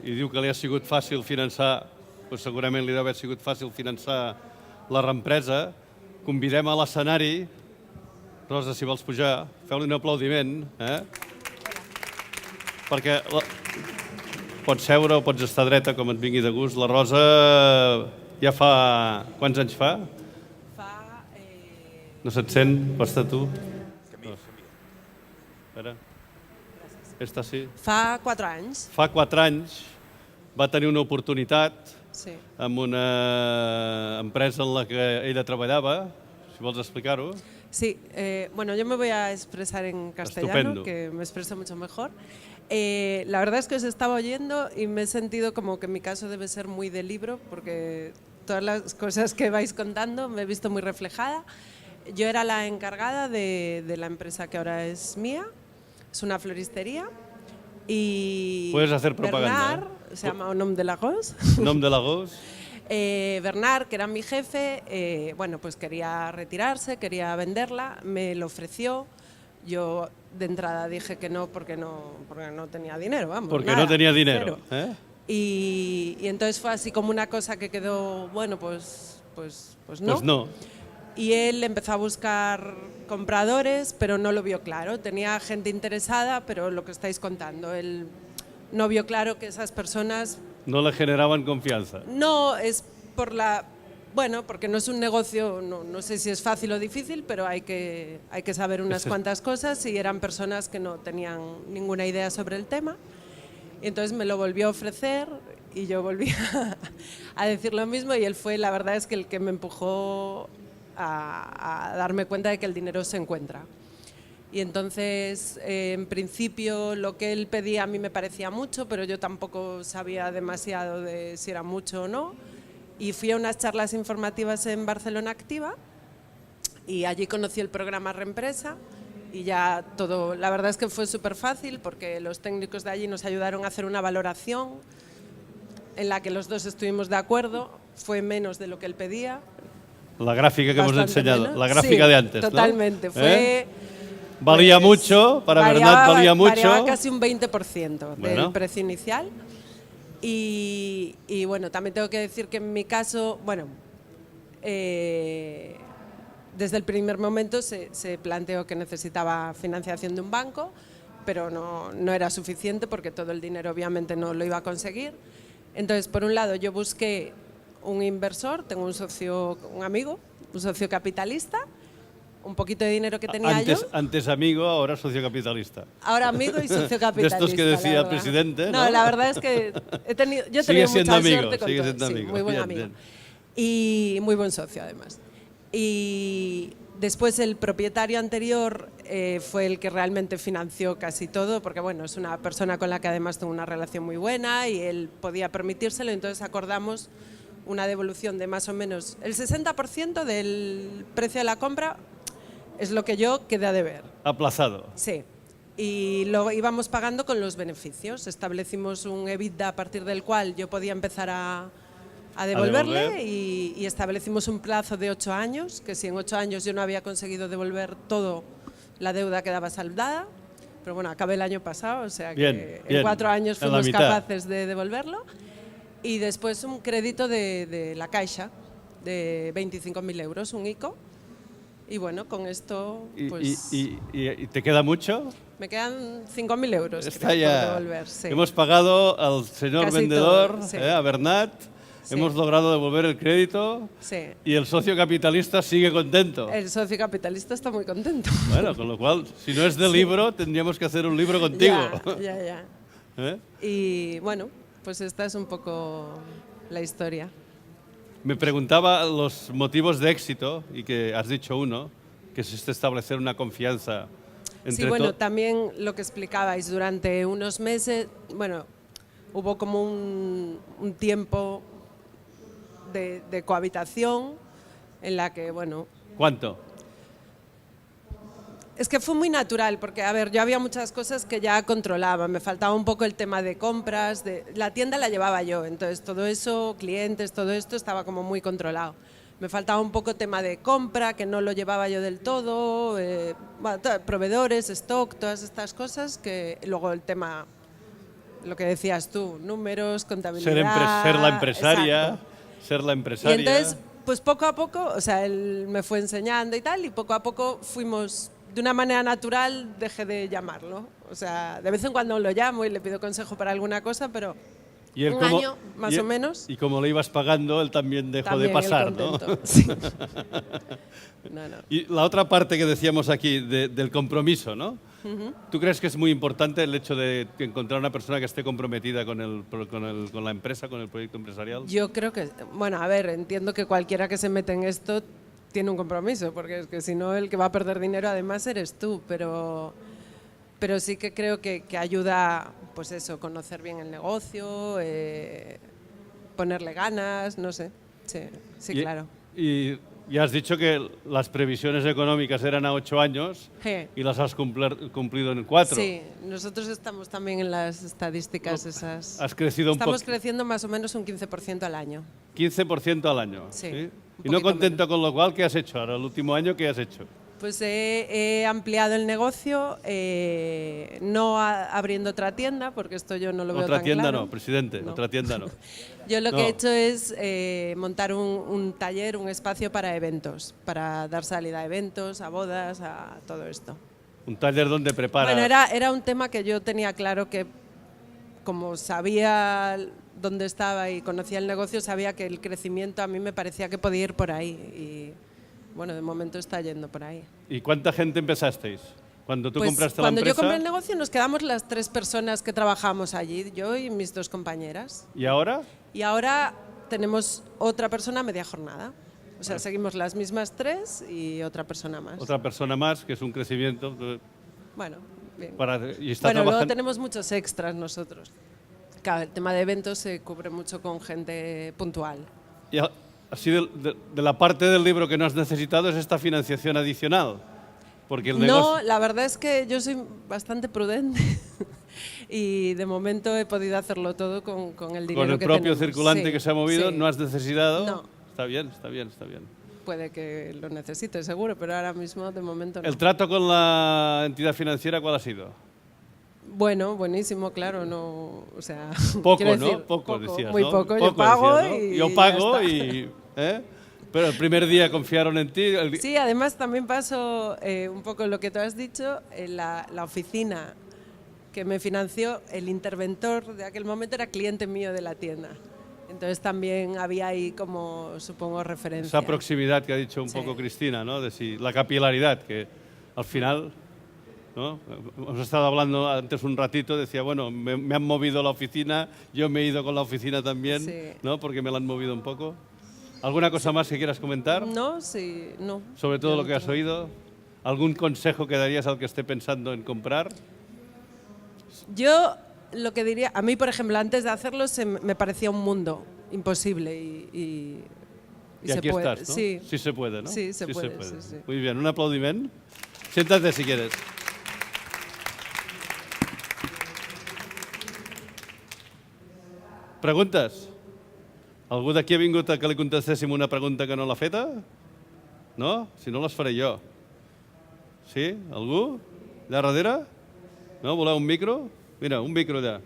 i diu que li ha sigut fàcil finançar, doncs segurament li deu haver sigut fàcil finançar la reempresa, convidem a l'escenari. Rosa, si vols pujar, feu-li un aplaudiment, perquè pots seure o pots estar dreta, com et vingui de gust. La Rosa ja fa... Quants anys fa? No se't sent? Costa tu? Espera. Esta sí. Fa 4 anys. Fa 4 anys va tenir una oportunitat amb una empresa en la que ella treballava. Si vols explicar-ho. Sí, bueno, yo me voy a expresar en castellano, Estupendo. que me expreso mucho mejor. La verdad es que os estaba oyendo y me he sentido como que mi caso debe ser muy de libro, porque todas las cosas que vais contando me he visto muy reflejada. Yo era la encargada de la empresa que ahora es mía, es una floristería. Y Puedes hacer propaganda. Bernard, se llama Nom de Lagos. Nom de Lagos. Bernard, que era mi jefe, bueno, pues quería retirarse, quería venderla, me lo ofreció. Yo de entrada dije que no porque no tenía dinero, vamos. Porque nada, no tenía dinero. cero. Y entonces fue así como una cosa que quedó, bueno, pues no. Pues no. Y él empezó a buscar compradores, pero no lo vio claro. Tenía gente interesada, pero lo que estáis contando, él no vio claro que esas personas... No le generaban confianza. No, es por la... Bueno, porque no es un negocio, no sé si es fácil o difícil, pero hay que saber unas cuantas cosas, y eran personas que no tenían ninguna idea sobre el tema. Y entonces me lo volvió a ofrecer y yo volví a decir lo mismo, y él fue, la verdad es que el que me empujó a darme cuenta de que el dinero se encuentra. Y entonces, en principio, lo que él pedía a mí me parecía mucho, pero yo tampoco sabía demasiado de si era mucho o no. Y fui a unas charlas informativas en Barcelona Activa y allí conocí el programa Reempresa, y ya todo, la verdad es que fue súper fácil porque los técnicos de allí nos ayudaron a hacer una valoración en la que los dos estuvimos de acuerdo, fue menos de lo que él pedía. La gráfica que hemos Bastante enseñado, menos. la gráfica Sí, de antes, totalmente, ¿no? fue... Valía Pues, mucho, para Bernat valía mucho. Variaba casi un 20% Bueno. del precio inicial. Y bueno, también tengo que decir que en mi caso, bueno, desde el primer momento se planteó que necesitaba financiación de un banco, pero no era suficiente porque todo el dinero obviamente no lo iba a conseguir. Entonces, por un lado, yo busqué un inversor, tengo un socio, un amigo, un socio capitalista, un poquito de dinero que tenía yo. Antes amigo, ahora socio capitalista. Ahora amigo y socio capitalista. De estos que decía el presidente, ¿no? No, la verdad es que yo he tenido Sigue siendo mucha amigo, suerte con sigue todo. siendo Sí, amigo. muy buen Bien, amigo. bien. Y muy buen socio, además. Y después el propietario anterior fue el que realmente financió casi todo, porque bueno, es una persona con la que además tengo una relación muy buena y él podía permitírselo, entonces acordamos una devolución de más o menos el 60% del precio de la compra. Es lo que yo quedé a deber. Aplazado. Sí. Y lo íbamos pagando con los beneficios. Establecimos un EBITDA a partir del cual yo podía empezar a devolverle, devolver. y establecimos un plazo de 8 años, que si en 8 años yo no había conseguido devolver todo, la deuda quedaba saldada. Pero bueno, acabé el año pasado, o sea que Bien, en 4 años en la fuimos mitad. capaces de devolverlo. Y después un crédito de la Caixa de 25.000 euros, un ICO. Y bueno, con esto pues ¿Y te queda mucho? me quedan 5.000 euros Está creo, ya. por devolver. Sí. Hemos pagado al señor Casi vendedor, todo, sí. a Bernat. Sí. Hemos logrado devolver el crédito Sí. y el socio capitalista sigue contento. El socio capitalista está muy contento. Bueno, con lo cual, si no es de libro, tendríamos que hacer un libro contigo. Ya. ¿Eh? Y bueno, pues esta es un poco la historia. Me preguntaba los motivos de éxito, y que has dicho uno, que es establecer una confianza entre Sí, bueno, todos. también lo que explicabais, durante unos meses, bueno, hubo como un tiempo de cohabitación en la que, bueno, ¿Cuánto? es que fue muy natural, porque, a ver, yo había muchas cosas que ya controlaba, me faltaba un poco el tema de compras, la tienda la llevaba yo, entonces todo eso, clientes, todo esto estaba como muy controlado. Me faltaba un poco tema de compra, que no lo llevaba yo del todo, proveedores, stock, todas estas cosas, que luego el tema, lo que decías tú, números, contabilidad... Ser la empresaria, exacto. ser la empresaria... Y entonces, pues poco a poco, o sea, él me fue enseñando y tal, y poco a poco fuimos, de una manera natural, dejé de llamarlo. O sea, de vez en cuando lo llamo y le pido consejo para alguna cosa, pero Y él un año, más o menos. Y como le ibas pagando, él también dejó También de pasar, él ¿no? contento. Sí. No. Y la otra parte que decíamos aquí, del compromiso, ¿no? ¿Tú crees que es muy importante el hecho de encontrar una persona que esté comprometida con la empresa, con el proyecto empresarial? Yo creo que, bueno, a ver, entiendo que cualquiera que se mete en esto tiene un compromiso, porque es que si no, el que va a perder dinero además eres tú, pero sí que creo que ayuda, pues eso, conocer bien el negocio, ponerle ganas, no sé, sí, claro. Y ya has dicho que las previsiones económicas eran a 8 años Sí. y las has cumplido en 4. Sí, nosotros estamos también en las estadísticas esas. Has crecido un poco. Estamos creciendo más o menos un 15% al año. 15% al año. Sí, ¿sí? un Y no poquito contento con lo cual, ¿qué has hecho ahora? El último año, ¿qué has hecho? Pues he ampliado el negocio, no abriendo otra tienda, porque esto yo no lo veo Otra tan tienda claro. no, presidente, No. otra tienda no. Yo lo No. que he hecho es montar un taller, un espacio para eventos, para dar salida a eventos, a bodas, a todo esto. Un taller donde prepara... Bueno, era un tema que yo tenía claro que, como sabía dónde estaba y conocía el negocio, sabía que el crecimiento a mí me parecía que podía ir por ahí. Y bueno, de momento está yendo por ahí. ¿Y cuánta gente empezasteis? Cuando tú Pues compraste cuando la yo empresa. compré el negocio nos quedamos las 3 personas que trabajamos allí, yo y mis 2 compañeras. ¿Y ahora? Y ahora tenemos otra persona a media jornada. O sea, seguimos las mismas 3 y otra persona más. Otra persona más, que es un crecimiento. Bueno, bien. Y está Bueno, luego trabajando. tenemos muchos extras nosotros. Claro, el tema de eventos se cubre mucho con gente puntual. Y así de la parte del libro que no has necesitado es esta financiación adicional. Porque el negocio... No, la verdad es que yo soy bastante prudente y de momento he podido hacerlo todo con el dinero Con el que propio tenemos. circulante Sí, que se ha movido, sí. no has necesitado. No. Está bien, está bien, está bien. Puede que lo necesite, seguro, pero ahora mismo de momento no. ¿El trato con la entidad financiera cuál ha sido? Bueno, buenísimo, claro, no, o sea, Poco, quiero ¿no? decir, Poco, decías, muy ¿no? poco, yo pago decías, ¿no? y Yo ya pago está. y... ¿eh? Pero el primer día confiaron en ti. Sí, además también pasó un poco lo que tú has dicho, la oficina que me financió, el interventor de aquel momento era cliente mío de la tienda. Entonces también había ahí como, supongo, referencia. Esa proximidad que ha dicho un Sí. poco Cristina, ¿no? La capilaridad, que al final, ¿no? Hemos estado hablando antes un ratito, decía, bueno, me han movido la oficina, yo me he ido con la oficina también, Sí. ¿no? Porque me la han movido un poco. ¿Alguna cosa más que quieras comentar? No, sí, no. Sobre todo Yo lo no que has tengo. oído. ¿Algún consejo que darías al que esté pensando en comprar? Yo lo que diría, a mí por ejemplo, antes de hacerlo me parecía un mundo imposible y Y aquí se puede. estás, ¿no? Sí. Sí se puede, ¿no? Sí, se puede, sí, sí. Muy bien, un aplaudiment. Siéntate si quieres. Preguntes? Algú d'aquí ha vingut a que li contestéssim una pregunta que no l'ha feta? No? Si no, les faré jo. Sí? Algú? Allà darrere? No? Voleu un micro? Mira, un micro allà.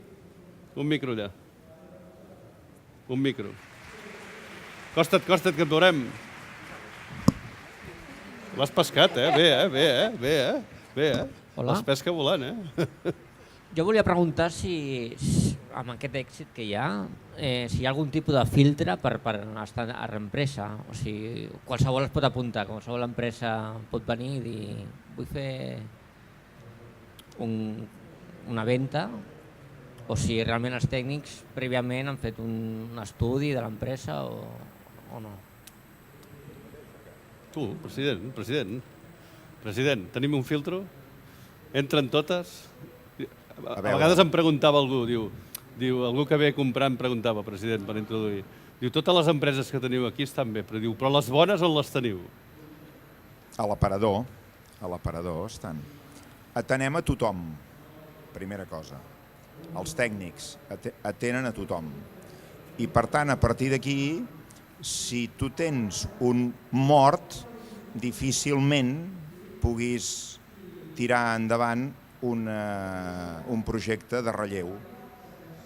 Un micro allà. Un micro. Costa't, que et veurem. L'has pescat, eh? Bé. Hola. Es pesca volant, eh? Jo volia preguntar si amb aquest èxit que hi ha, si hi ha algun tipus de filtre per estar a reempresa. O sigui, qualsevol es pot apuntar, qualsevol empresa pot venir i dir vull fer una venda, o si realment els tècnics prèviament han fet un estudi de l'empresa o no. Tu, president, tenim un filtro? Entren totes? A vegades em preguntava algú, diu algú que ve a comprar em preguntava, president, per introduir, diu, totes les empreses que teniu aquí estan bé, però diu, però les bones on les teniu? A l'aparador estan. Atenem a tothom, primera cosa. Els tècnics atenen a tothom. I per tant, a partir d'aquí, si tu tens un mort, difícilment puguis tirar endavant un projecte de relleu,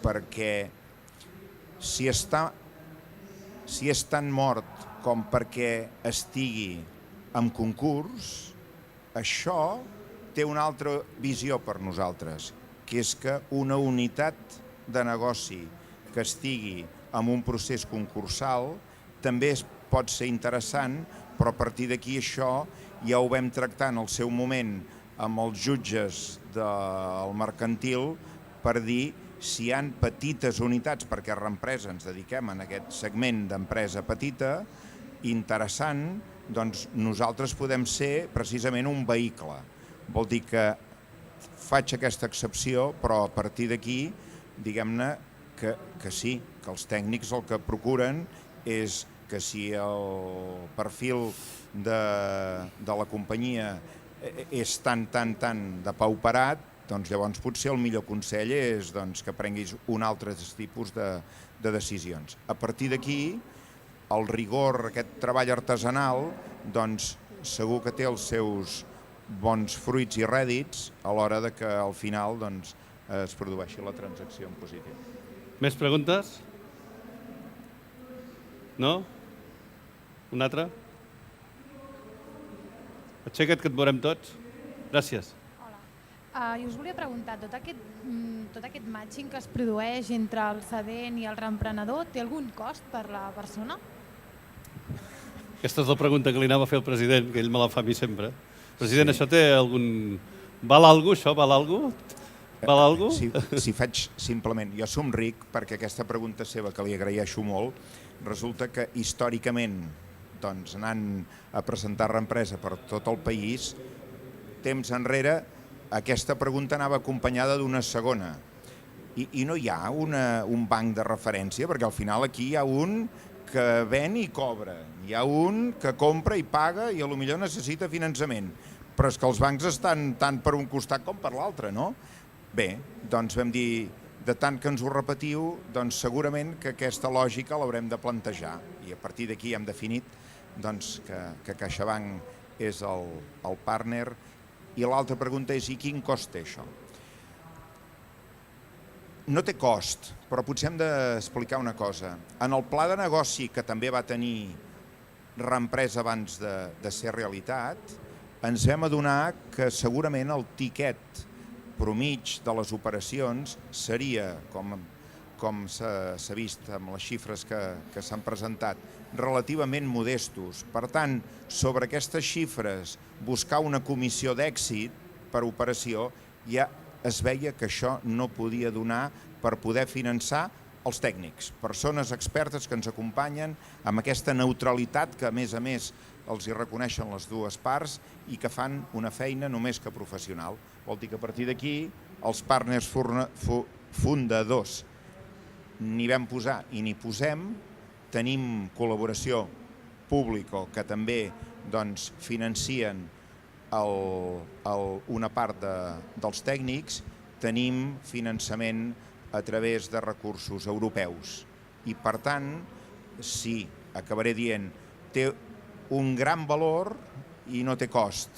perquè si és tan mort com perquè estigui en concurs, això té una altra visió per nosaltres, que és que una unitat de negoci que estigui en un procés concursal també pot ser interessant, però a partir d'aquí això ja ho vam tractar en el seu moment amb els jutges del mercantil per dir si hi ha petites unitats, perquè a Reempresa ens dediquem en aquest segment d'empresa petita, interessant, doncs nosaltres podem ser precisament un vehicle. Vol dir que faig aquesta excepció, però a partir d'aquí, diguem-ne que sí, que els tècnics el que procuren és que si el perfil de la companyia és tan depauperat, doncs llavors potser el millor consell és que prenguis un altre tipus de decisions. A partir d'aquí, el rigor, aquest treball artesanal, doncs segur que té els seus bons fruits i rèdits a l'hora de que al final es produeixi la transacció en positiu. Més preguntes? No? Una altra? Aixeca't que et veurem tots. Gràcies. Jo us volia preguntar, tot aquest matching que es produeix entre el cedent i el reemprenedor té algun cost per la persona? Aquesta és la pregunta que li anava a fer al president, que ell me la fa a mi sempre. President, això té algun... Val alguna cosa, això? Val alguna cosa? Val alguna cosa? Si faig simplement... Jo somric perquè aquesta pregunta seva, que li agraeixo molt, resulta que històricament, anant a presentar Reempresa per tot el país, temps enrere, aquesta pregunta anava acompanyada d'una segona. I no hi ha un banc de referència, perquè al final aquí hi ha un que ven i cobra, hi ha un que compra i paga i potser necessita finançament, però és que els bancs estan tant per un costat com per l'altre, no? Bé, doncs vam dir, de tant que ens ho repetiu, doncs segurament que aquesta lògica l'haurem de plantejar i a partir d'aquí hem definit que CaixaBank és el partner. I l'altra pregunta és, i quin cost té això? No té cost, però potser hem d'explicar una cosa. En el pla de negoci que també va tenir Reempresa abans de ser realitat, ens vam adonar que segurament el tiquet promig de les operacions seria, com s'ha vist amb les xifres que s'han presentat, relativament modestos. Per tant, sobre aquestes xifres, buscar una comissió d'èxit per operació, ja es veia que això no podia donar per poder finançar els tècnics, persones expertes que ens acompanyen amb aquesta neutralitat que a més els hi reconeixen les dues parts i que fan una feina només que professional. Vol dir que a partir d'aquí els partners fundadors n'hi vam posar i n'hi posem, tenim col·laboració pública que també financien una part dels tècnics, tenim finançament a través de recursos europeus i per tant, sí, acabaré dient, té un gran valor i no té cost.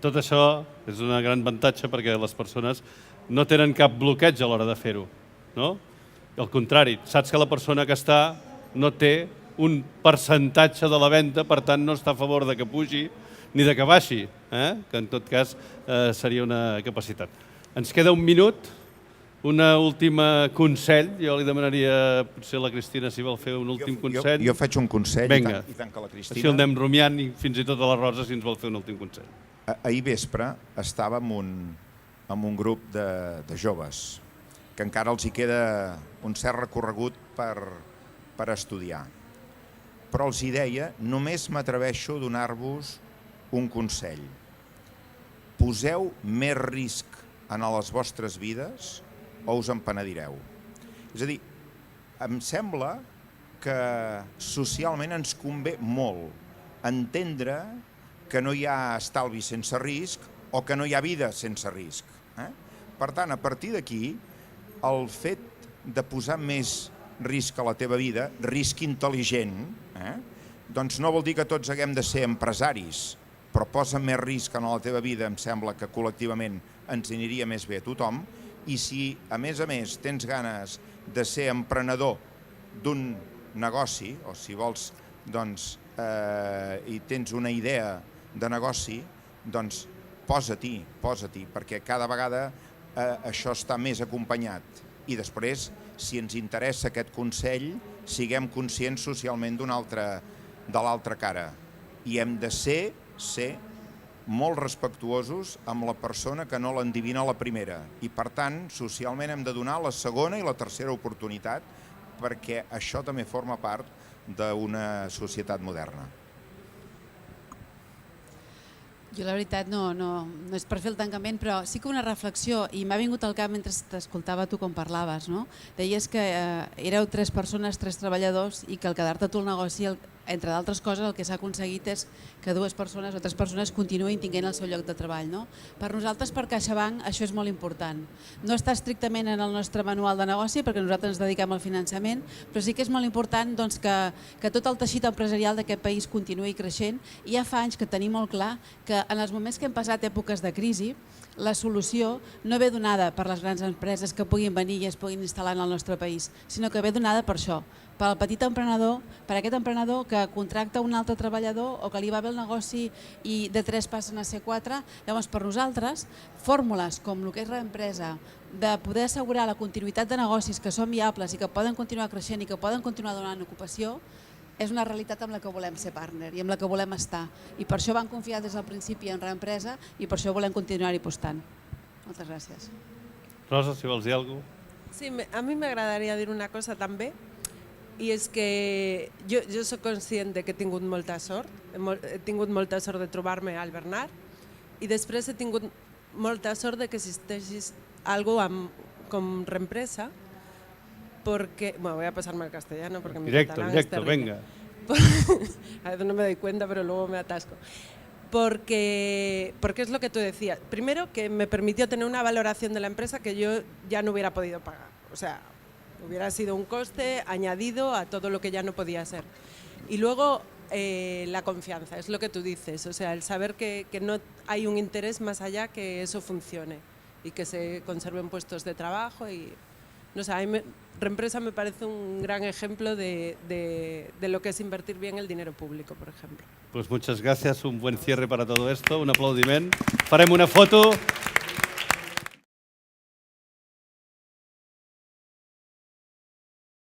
Tot això és un gran avantatge perquè les persones no tenen cap bloqueig a l'hora de fer-ho, no? Al contrari, saps que la persona que està no té un percentatge de la venda, per tant no està a favor de que pugi ni de que baixi, que en tot cas seria una capacitat. Ens queda un minut, una última consell. Jo li demanaria potser a la Cristina si vol fer un últim consell. Jo faig un consell i tant que la Cristina... Així el anem rumiant i fins i tot a la Rosa si ens vol fer un últim consell. Ahir vespre estava amb un grup de joves que encara els hi queda un cert recorregut per estudiar. Però els hi deia, només m'atreveixo a donar-vos un consell. Poseu més risc en les vostres vides o us en penedireu. És a dir, em sembla que socialment ens convé molt entendre que no hi ha estalvi sense risc o que no hi ha vida sense risc. Per tant, a partir d'aquí, el fet de posar més risc a la teva vida, risc intel·ligent, doncs no vol dir que tots haguem de ser empresaris, però posa més risc en la teva vida, em sembla que col·lectivament ens aniria més bé a tothom, i si a més tens ganes de ser emprenedor d'un negoci, o si vols, doncs, i tens una idea de negoci, doncs posa-t'hi, perquè cada vegada això està més acompanyat. I després, si ens interessa aquest consell, siguem conscients socialment de l'altra cara. I hem de ser molt respectuosos amb la persona que no l'endivina a la primera. I per tant, socialment hem de donar la segona i la tercera oportunitat, perquè això també forma part d'una societat moderna. Jo la veritat no és per fer el tancament, però sí que una reflexió, i m'ha vingut al cap mentre t'escoltava tu com parlaves, no? Deies que éreu 3 persones, 3 treballadors, i que al quedar-te tu el negoci, entre d'altres coses, el que s'ha aconseguit és que 2 persones o 3 persones continuïn tinguent el seu lloc de treball. No? Per nosaltres, per CaixaBank, això és molt important. No està estrictament en el nostre manual de negoci, perquè nosaltres ens dediquem al finançament, però sí que és molt important doncs, que tot el teixit empresarial d'aquest país continuï creixent, i ja fa anys que tenim molt clar que en els moments que hem passat èpoques de crisi, la solució no ve donada per les grans empreses que puguin venir i es puguin instal·lar en el nostre país, sinó que ve donada per això, pel petit emprenedor, per aquest emprenedor que contracta un altre treballador o que li va bé el negoci i de 3 passen a ser 4. Llavors, per nosaltres, fórmules com el que és l'empresa, de poder assegurar la continuïtat de negocis que són viables i que poden continuar creixent i que poden continuar donant ocupació, és una realitat amb la que volem ser partner i amb la que volem estar. I per això vam confiar des del principi en Reempresa i per això volem continuar-hi apostant. Moltes gràcies. Rosa, si vols dir alguna cosa. Sí, a mi m'agradaria dir una cosa també, i és que jo soc conscient que he tingut molta sort, he tingut molta sort de trobar-me al Bernat, i després he tingut molta sort que existeixi algo com Reempresa, porque, bueno, voy a pasarme al castellano porque mi catalán es terrible. Venga. A veces no me doy cuenta, pero luego me atasco. Porque es lo que tú decías. Primero, que me permitió tener una valoración de la empresa que yo ya no hubiera podido pagar. O sea, hubiera sido un coste añadido a todo lo que ya no podía ser. Y luego, la confianza, es lo que tú dices. O sea, el saber que no hay un interés más allá que eso funcione y que se conserven puestos de trabajo. Y no sé, Reempresa me parece un gran ejemplo de lo que es invertir bien el dinero público, por ejemplo. Pues muchas gracias, un buen cierre para todo esto, un aplaudiment. Farem una foto